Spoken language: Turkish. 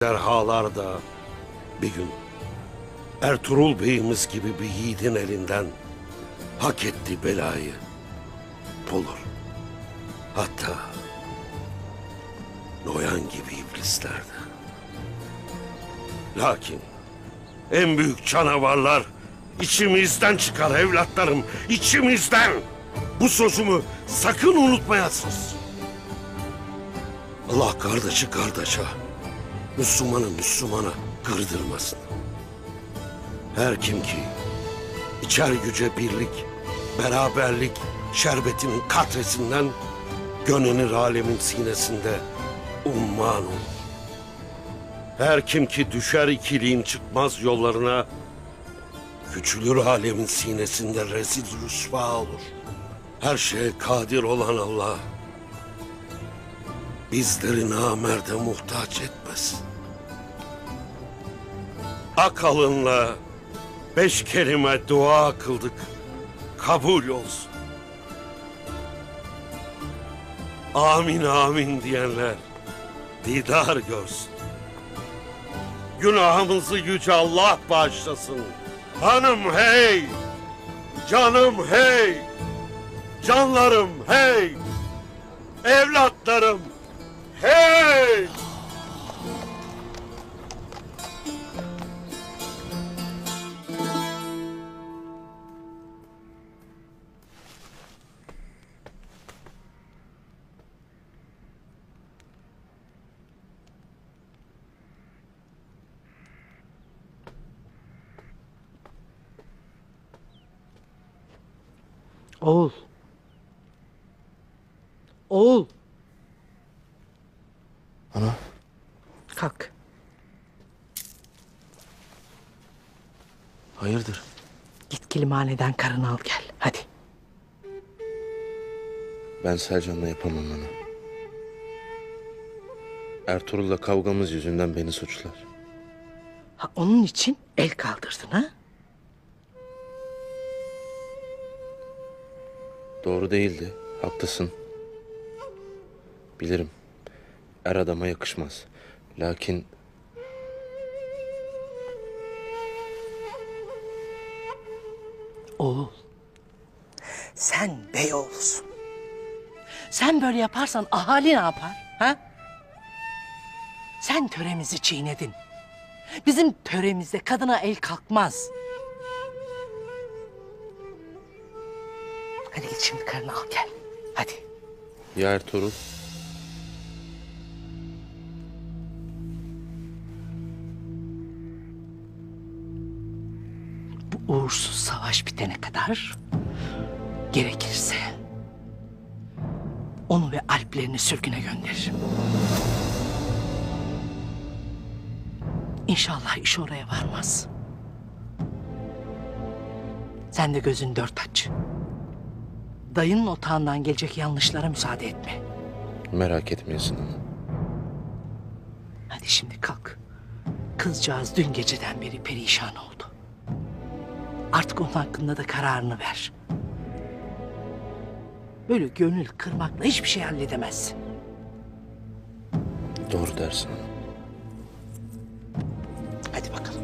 Derhalarda bir gün Ertuğrul Bey'imiz gibi bir yiğidin elinden hak etti belayı bulur. Hatta Noyan gibi iblislerde. Lakin en büyük canavarlar içimizden çıkar evlatlarım, içimizden. Bu sözümü sakın unutmayasınız. Allah kardeşi kardeşe, Müslümanı Müslümana kırdırmasın. Her kim ki içer güce birlik, beraberlik şerbetinin katresinden gönenir alemin sinesinde umman olur. Her kim ki düşer ikiliğin çıkmaz yollarına, küçülür alemin sinesinde rezil rüsva olur. Her şeye kadir olan Allah bizleri namerde muhtaç etmesin. Akalınla 5 kelime dua kıldık, kabul olsun. Amin amin diyenler didar görsün. Günahımızı yüce Allah bağışlasın. Hanım hey, canım hey, canlarım hey, evlatlarım hey. Oğul. Oğul. Ana. Kalk. Hayırdır? Git Kilimhane'den karını al gel. Hadi. Ben Selcan'la yapamam ana. Ertuğrul'la kavgamız yüzünden beni suçlar. Ha, onun için el kaldırdın ha? Doğru değildi. Haklısın. Bilirim. Er adama yakışmaz. Lakin Oğul. Sen beyoğlusun. Sen böyle yaparsan ahali ne yapar? Ha? Sen töremizi çiğnedin. Bizim töremizde kadına el kalkmaz. Hadi git şimdi karını al gel. Hadi. ya Ertuğrul? Bu uğursuz savaş bitene kadar gerekirse onu ve alplerini sürgüne gönderirim. İnşallah iş oraya varmaz. Sen de gözünü dört aç. Dayının otağından gelecek yanlışlara müsaade etme. Merak etmeyesin ana. Hadi şimdi kalk. Kızcağız dün geceden beri perişan oldu. Artık onun hakkında da kararını ver. Böyle gönül kırmakla hiçbir şey halledemezsin. Doğru dersin ana. Hadi bakalım.